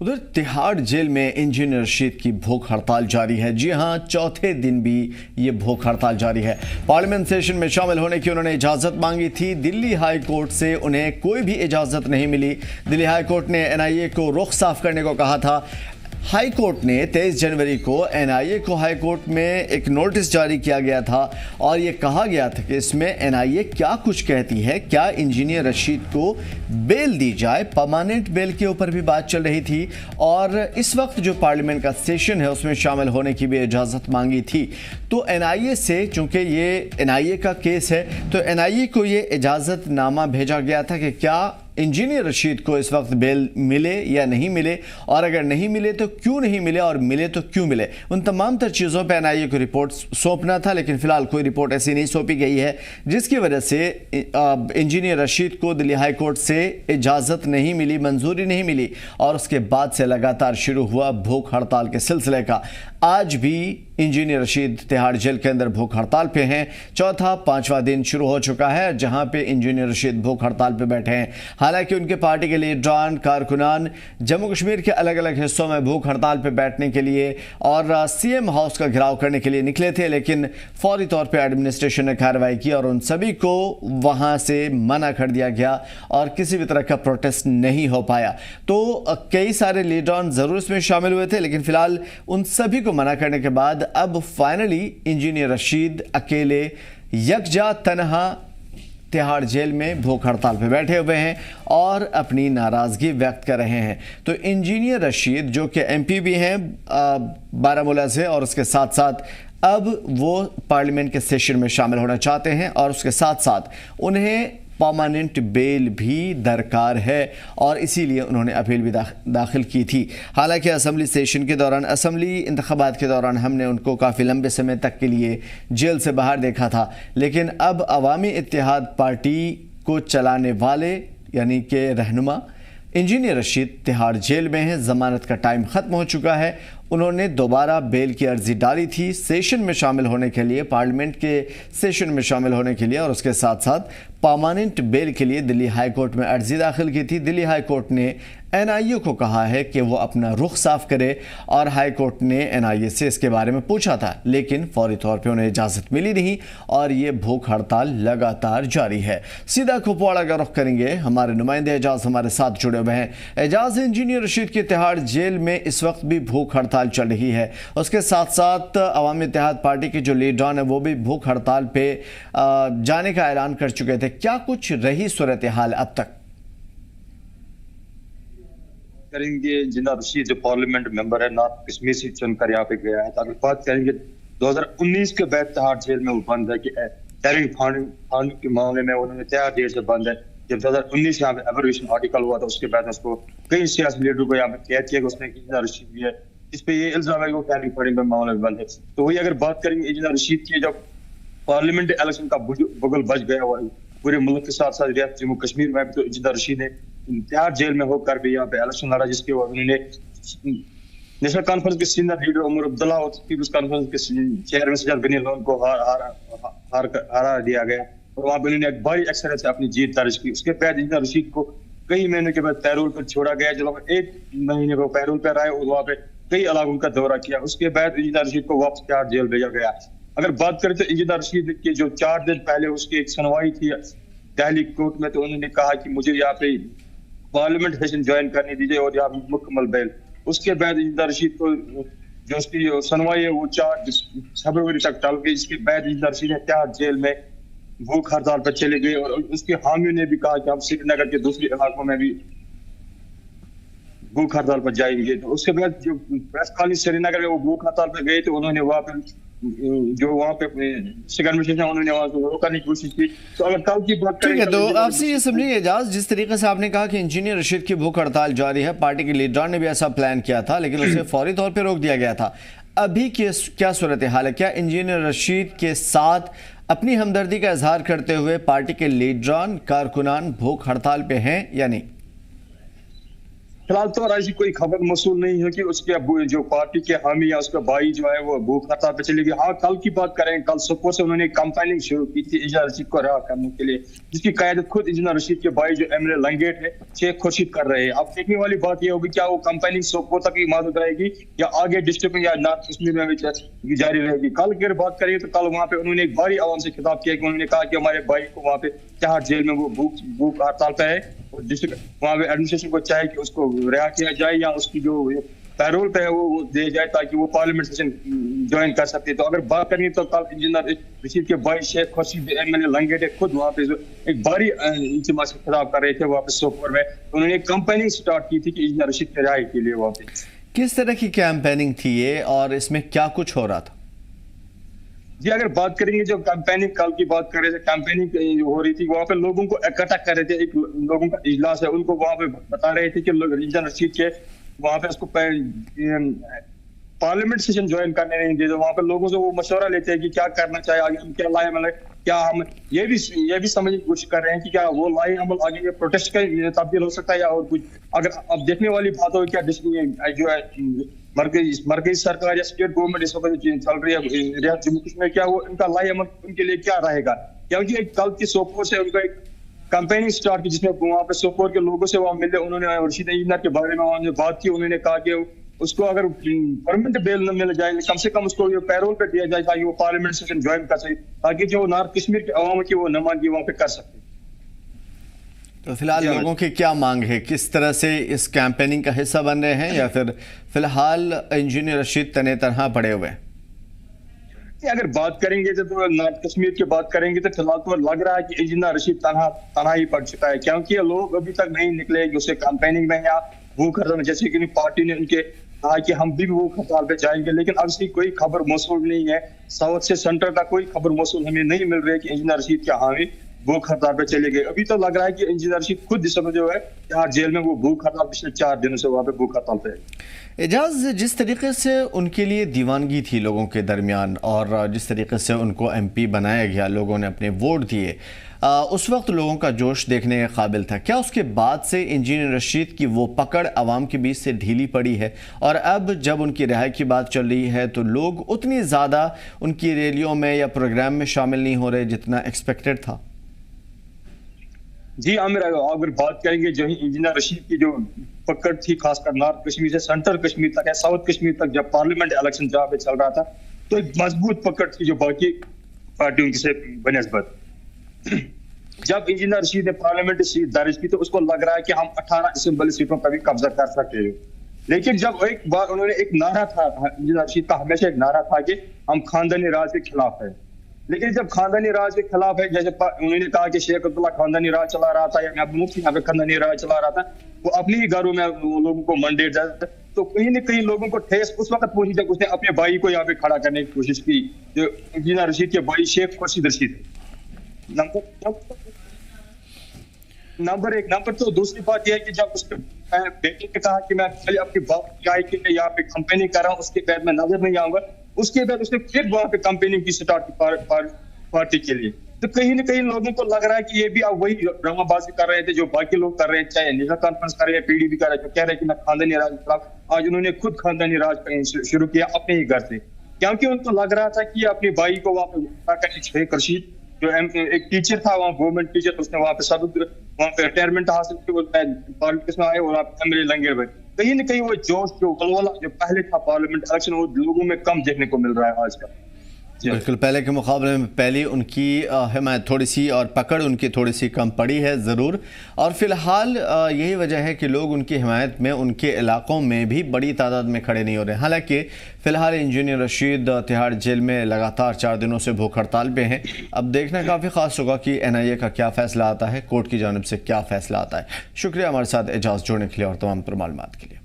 ادھر تہاڑ جیل میں انجینئر رشید کی بھوک ہڑتال جاری ہے۔ جی ہاں، چوتھے دن بھی یہ بھوک ہڑتال جاری ہے۔ پارلیمنٹ سیشن میں شامل ہونے کی انہوں نے اجازت مانگی تھی۔ دلی ہائی کورٹ سے انہیں کوئی بھی اجازت نہیں ملی۔ دلی ہائی کورٹ نے NIA کو رخ صاف کرنے کو کہا تھا۔ ہائی کورٹ نے 23 جنوری کو NIA کو ہائی کورٹ میں ایک نوٹس جاری کیا گیا تھا اور یہ کہا گیا تھا کہ اس میں NIA کیا کچھ کہتی ہے، کیا انجینئر رشید کو بیل دی جائے۔ پرماننٹ بیل کے اوپر بھی بات چل رہی تھی اور اس وقت جو پارلیمنٹ کا سیشن ہے اس میں شامل ہونے کی بھی اجازت مانگی تھی۔ تو NIA سے، چونکہ یہ NIA کا کیس ہے، تو NIA کو یہ اجازت نامہ بھیجا گیا تھا کہ کیا انجینئر رشید کو اس وقت بیل ملے یا نہیں ملے، اور اگر نہیں ملے تو کیوں نہیں ملے، اور ملے تو کیوں ملے۔ ان تمام تر چیزوں پہ NIA کو رپورٹ سونپنا تھا، لیکن فی الحال کوئی رپورٹ ایسی نہیں سونپی گئی ہے، جس کی وجہ سے انجینئر رشید کو دلی ہائی کورٹ سے اجازت نہیں ملی، منظوری نہیں ملی، اور اس کے بعد سے لگاتار شروع ہوا بھوک ہڑتال کے سلسلے کا۔ آج بھی انجینئر رشید تہاڑ جیل کے اندر بھوک ہڑتال پہ ہیں۔ چوتھا پانچواں دن شروع ہو چکا ہے جہاں پہ انجینئر رشید بھوک ہڑتال پہ بیٹھے ہیں۔ حالانکہ ان کے پارٹی کے لیڈران، کارکنان جموں کشمیر کے الگ الگ حصوں میں بھوک ہڑتال پہ بیٹھنے کے لیے اور CM ہاؤس کا گھراؤ کرنے کے لیے نکلے تھے، لیکن فوری طور پہ ایڈمنسٹریشن نے کارروائی کی اور ان سبھی کو وہاں سے منع کر دیا گیا اور کسی بھی طرح کا پروٹیسٹ نہیں ہو پایا۔ تو کئی سارے لیڈران ضرور اس میں شامل ہوئے تھے، لیکن فی الحال ان سبھی کو منع کرنے کے بعد اب فائنلی انجینئر رشید اکیلے یکجا تنہا تہاڑ جیل میں بھوک ہڑتال پہ بیٹھے ہوئے ہیں اور اپنی ناراضگی ویکت کر رہے ہیں۔ تو انجینئر رشید جو کہ MP بھی ہیں بارہمولہ سے، اور اس کے ساتھ ساتھ اب وہ پارلیمنٹ کے سیشن میں شامل ہونا چاہتے ہیں، اور اس کے ساتھ ساتھ انہیں پرماننٹ بیل بھی درکار ہے، اور اسی لیے انہوں نے اپیل بھی داخل کی تھی۔ حالانکہ اسمبلی سیشن کے دوران، اسمبلی انتخابات کے دوران ہم نے ان کو کافی لمبے سمے تک کے لیے جیل سے باہر دیکھا تھا، لیکن اب عوامی اتحاد پارٹی کو چلانے والے یعنی کہ رہنما انجینئر رشید تہاڑ جیل میں ہیں۔ ضمانت کا ٹائم ختم ہو چکا ہے۔ انہوں نے دوبارہ بیل کی عرضی ڈالی تھی سیشن میں شامل ہونے کے لیے، پارلیمنٹ کے سیشن میں شامل ہونے کے لیے، اور اس کے ساتھ ساتھ پرماننٹ بیل کے لیے دلی ہائی کورٹ میں عرضی داخل کی تھی۔ دلی ہائی کورٹ نے NIA کو کہا ہے کہ وہ اپنا رخ صاف کرے، اور ہائی کورٹ نے NIA سے اس کے بارے میں پوچھا تھا، لیکن فوری طور پہ انہیں اجازت ملی نہیں، اور یہ بھوک ہڑتال لگاتار جاری ہے۔ سیدھا کپواڑہ کا رخ کریں گے، ہمارے نمائندے اعجاز ہمارے ساتھ جڑے ہوئے ہیں۔ اعجاز، انجینئر رشید کی تہاڑ جیل میں اس وقت بھی بھوک ہڑتال چل رہی ہے، اس کے ساتھ ساتھ عوامی اتحاد پارٹی کے جو لیڈران ہیں وہ بھی بھوک ہڑتال پہ جانے کا اعلان کر چکے تھے۔ کیا کچھ رہی صورتحال اب تک؟ کریں گے انجینئر رشید جو پارلیمنٹ ممبر ہے، نارتھ کشمیر سے چن کر یہاں پہ گیا ہے، اگر بات کریں گے 2019 کے بعد تہاڑ جیل میں وہ بند ہے کہ ٹیرنگ فنڈ کے معاملے میں انہوں نے تہاڑ جیل سے بند ہے۔ جب 2019 یہاں پہ ایبرویشن آرٹیکل ہوا تھا، اس کے بعد اس کو کئی سیاسی لیڈروں کو یہاں پہ قید کیا کہ اس نے انجینئر رشید بھی ہے، اس پہ یہ الزام ہے کہ وہ ٹیرنگ فنڈ کے معاملے میں بند ہے۔ تو وہی اگر بات کریں گے انجینئر رشید کی، جب پارلیمنٹ الیکشن کا بگل بج گیا اور پورے ملک کے ساتھ ساتھ ریاست جموں کشمیر میں تو انجینئر رشید نے تہاڑ جیل میں ہو کر بھی یہاں پہ الیکشن لڑا، جس کے بعد انہوں نے نیشنل کانفرنس کے سینئر لیڈر عمر عبداللہ اور پیپلز کانفرنس کے چیئرمین سجاد غنی اللہ کو ہرا دیا گیا، اور وہاں پہ انہوں نے ایک بڑی اکثریت سے اپنی جیت درج کی۔ اس کے بعد انجینئر رشید کو کئی مہینوں کے بعد پیرول پر چھوڑا گیا، جو ایک مہینے کو پیرول پر آئے اور وہاں پہ کئی علاقوں کا دورہ کیا۔ اس کے بعد انجینئر رشید کو واپس تہاڑ جیل بھیجا گیا۔ اگر بات کریں تو انجینئر رشید کے جو 4 دن پہلے اس کی ایک سنوائی تھی دہلی کورٹ میں، تو انہوں نے کہا کہ مجھے یہاں پہ پارلیمنٹ سیشن جوائن کرنے دیجیے اور یہاں پہ مکمل بیل۔ اس کے بعد انجینئر رشید کو جو اس کی سنوائی ہے وہ 4 فروری تک ٹل گئی۔ اس کے بعد انجینئر رشید تہاڑ جیل میں بھوک ہڑتال پر چلے گئے، اور اس کے حامیوں نے بھی کہا کہ ہم سری نگر کے دوسرے علاقوں میں بھی بھوک ہڑتال پر جائیں گے۔ تو اس کے بعد جو پریس کالونی سری نگر میں وہ بھوک ہڑتال پہ گئے تو انہوں نے وہاں پہ جو وہاں پہ سیگنمیشن انہوں نے وہاں سے روکنے کی کوشش کی۔ تو اگر کل کی بات کریں تو آپ سے یہ سمجھیں اعجاز، جس طریقے سے آپ نے کہا کہ انجینئر رشید کی بھوک ہڑتال جاری ہے، پارٹی کے لیڈران نے بھی ایسا پلان کیا تھا لیکن اسے فوری طور پہ روک دیا گیا تھا، ابھی کیا صورتحال ہے؟ کیا انجینئر رشید کے ساتھ اپنی ہمدردی کا اظہار کرتے ہوئے پارٹی کے لیڈران، کارکنان بھوک ہڑتال پہ ہیں یا نہیں؟ फिलहाल तो ऐसी कोई खबर मौसूल नहीं है कि उसके जो पार्टी के हामी या उसका भाई जो है वो भूख हड़ताल पे चली गई। हाँ, कल की बात करें, कल सुबह से उन्होंने कैंपेनिंग शुरू की थी इंजीनियर रशीद को रहा करने के लिए, जिसकी क़यादत खुद इंजीनियर रशीद के भाई जो एमएलए लंगेट है शेख खुर्शीद कर रहे हैं। अब देखने वाली बात यह होगी क्या वो कैंपेनिंग सुबह तक ही मौजूद रहेगी या आगे डिस्ट्रिक्ट या नॉर्थ कश्मीर में भी जारी रहेगी। कल की अगर बात करें तो कल वहाँ पे उन्होंने एक बारी आवाम से खिताब किया कि उन्होंने कहा कि हमारे भाई को वहाँ पे तिहाड़ जेल में वो भूख हड़ताल पे है, डिस्ट्रिक्ट वहाँ पे एडमिनिस्ट्रेशन को चाहे कि उसको रिहा किया जाए या उसकी जो पैरोल पे है वो दे जाए ताकि वो पार्लियामेंट सेशन ज्वाइन कर सकते। तो अगर बात करें तो कल इंजीनियर रशीद के भाई शेख खुर्शीद एमएलए लंगेट खुद वहाँ पे एक बारी इज्तिमा से खिताब कर रहे थे वहाँ पे सोपोर में। उन्होंने एक कैंपेनिंग स्टार्ट की थी कि इंजीनियर रशीद के रिहाई के लिए वहाँ पे। किस तरह की कैंपेनिंग थी ये और इसमें क्या कुछ हो रहा था? जी, अगर बात करेंगे जो कैंपेनिंग कल की बात करें, कैंपेनिंग हो रही थी वहाँ पे लोगों को इकट्ठा कर रहे थे। एक लोगों का इजलास है, उनको वहाँ पे बता रहे थे कि इंजीनियर रशीद के वहाँ पे उसको पार्लियामेंट सेशन ज्वाइन करने नहीं दे। तो वहाँ पे लोगों से वो मशवरा लेते हैं कि क्या करना चाहिए आगे, हम क्या लाए मतलब क्या हम ये भी समझने की कोशिश कर रहे हैं कि क्या वो लाए अमल आगे प्रोटेस्ट का तब्दील हो सकता है या और कुछ। अगर अब देखने वाली बात हो क्या जो है मरकजी सरकार या स्टेट गवर्नमेंट इस वक्त चल रही है रियासत जम्मू कश्मीर, क्या वो इनका लाई अमल उनके लिए क्या रहेगा। क्योंकि एक कल की सोपोर से उनका एक कैंपेनिंग स्टार्ट की जिसमें वहाँ पे सोपोर के लोगों से वहाँ मिले, उन्होंने रशीद इंजीनियर के बारे में वहाँ बात की। उन्होंने कहा कि उसको अगर परमानेंट बेल न मिल जाए कम से कम उसको ये पैरोल पे दिया जाए ताकि वो पार्लियामेंट सेशन ज्वाइन कर सके, ताकि जो नॉर्थ कश्मीर के अवाम की वो नुमाइंदगी वहाँ पे कर सके। तो फिलहाल लोगों की क्या मांग है, किस तरह से इस कैंपेनिंग का हिस्सा बन रहे हैं या फिर फिलहाल इंजीनियर रशीद तने तनहा पड़े हुए हैं? अगर बात करेंगे तो नॉर्थ कश्मीर की बात करेंगे तो फिलहाल तो लग रहा है कि इंजीनियर रशीद तनहा ही पड़ चुका है, क्योंकि लोग अभी तक नहीं निकले उसे कैंपेनिंग में या भूख हड़ताल में। जैसे कि पार्टी ने उनके कहा कि हम भी भूख हड़ताल पे जाएंगे, लेकिन अब इसकी कोई खबर मौसूल नहीं है। साउथ से सेंटर का कोई खबर मौसूल हमें नहीं मिल रही है कि इंजीनियर रशीद के हामी भूख हड़ताल पे चले गए। अभी तो लग रहा है कि इंजीनियर रशीद खुद इस समय जो है तिहाड़ जेल में वो भूख हड़ताल पिछले 4 दिनों से वहाँ पे भूख हड़ताल पे है। एजाज, जिस तरीके से उनके लिए दीवानगी थी लोगों के दरमियान और जिस तरीके से उनको एमपी बनाया गया, लोगों ने अपने वोट दिए, उस वक्त लोगों का जोश देखने के काबिल था। क्या उसके बाद से इंजीनियर रशीद की वो पकड़ अवाम के बीच से ढीली पड़ी है और अब जब उनकी रिहाई की बात चल रही है तो लोग उतनी ज़्यादा उनकी रैलियों में या प्रोग्राम में शामिल नहीं हो रहे जितना एक्सपेक्टेड था? जी आमिर, अगर बात करेंगे जो इंजीनियर रशीद की जो पकड़ थी खासकर नॉर्थ कश्मीर से सेंट्रल कश्मीर तक या साउथ कश्मीर तक जब पार्लियामेंट इलेक्शन जहाँ पे चल रहा था तो एक मजबूत पकड़ थी जो बाकी पार्टियों से बनस्बत। जब इंजीनियर रशीद ने पार्लियामेंट सीट दर्ज की तो उसको लग रहा है कि हम 18 असेंबली सीटों पर भी कब्जा कर सकते हैं। लेकिन जब एक बार उन्होंने एक नारा था, इंजीनियर रशीद का हमेशा एक नारा था कि हम खानदानी राज के खिलाफ है। लेकिन जब खानदानी राज के खिलाफ है, जैसे उन्होंने कहा कि शेख अब्दुल्ला खानदानी राज चला रहा था या मुफ्ती यहाँ पे खानदानी राज चला रहा था, वो अपने ही घरों में लोगों को मंडेट जाता, तो कहीं न कहीं लोगों को ठेस उस वक्त पहुंची जब उसने अपने भाई को यहाँ पे खड़ा करने की कोशिश की, जो इंजीनियर रशीद के भाई शेख खुर्शीद रशीद। नंबर एक। नंबर तो दूसरी बात यह है कि जब उसके बेटे ने कहा कि मैं अपनी बाप गाय के लिए यहाँ पे कंपेनी कर रहा हूँ, उसके बाद मैं नजर नहीं आऊंगा, उसके बाद उसने फिर वहां पे कंपेनिंग की स्टार्ट की पार्टी के लिए। तो कहीं ना कहीं लोगों को लग रहा है कि ये भी अब वही ड्रामाबाजी कर रहे थे जो बाकी लोग कर रहे हैं, चाहे नेशनल कॉन्फ्रेंस कर रहे हैं, पीडीपी कर रहे हैं, कह रहे हैं कि मैं खानदानी राज के खिलाफ। आज उन्होंने खुद खानदानी राज शुरू किया अपने ही घर से, क्योंकि उनको लग रहा था कि अपने भाई को वहां पे शेख रशीद जो एक टीचर था वहाँ गवर्नमेंट टीचर, उसने वहाँ पे सब वहाँ पे रिटायरमेंट हासिल की, वो पार्लियामेंट में आए और एमएलए लंगेट भाई। कहीं ना कहीं वो जोश जो गलवाला जो पहले था पार्लियामेंट इलेक्शन वो लोगों में कम देखने को मिल रहा है आज का। बिल्कुल, पहले के मुकाबले में पहले उनकी हिमायत थोड़ी सी और पकड़ उनकी थोड़ी सी कम पड़ी है ज़रूर, और फ़िलहाल यही वजह है कि लोग उनकी हिमायत में उनके इलाकों में भी बड़ी तादाद में खड़े नहीं हो रहे। हालांकि फ़िलहाल इंजीनियर रशीद तिहाड़ जेल में लगातार 4 दिनों से भूख हड़ताल पे हैं। अब देखना काफ़ी ख़ास होगा कि NIA का क्या फ़ैसला आता है, कोर्ट की जानिब से क्या फ़ैसला आता है। शुक्रिया हमारे साथ एजाज़ जोड़ने के लिए और तमाम मालूमात के लिए।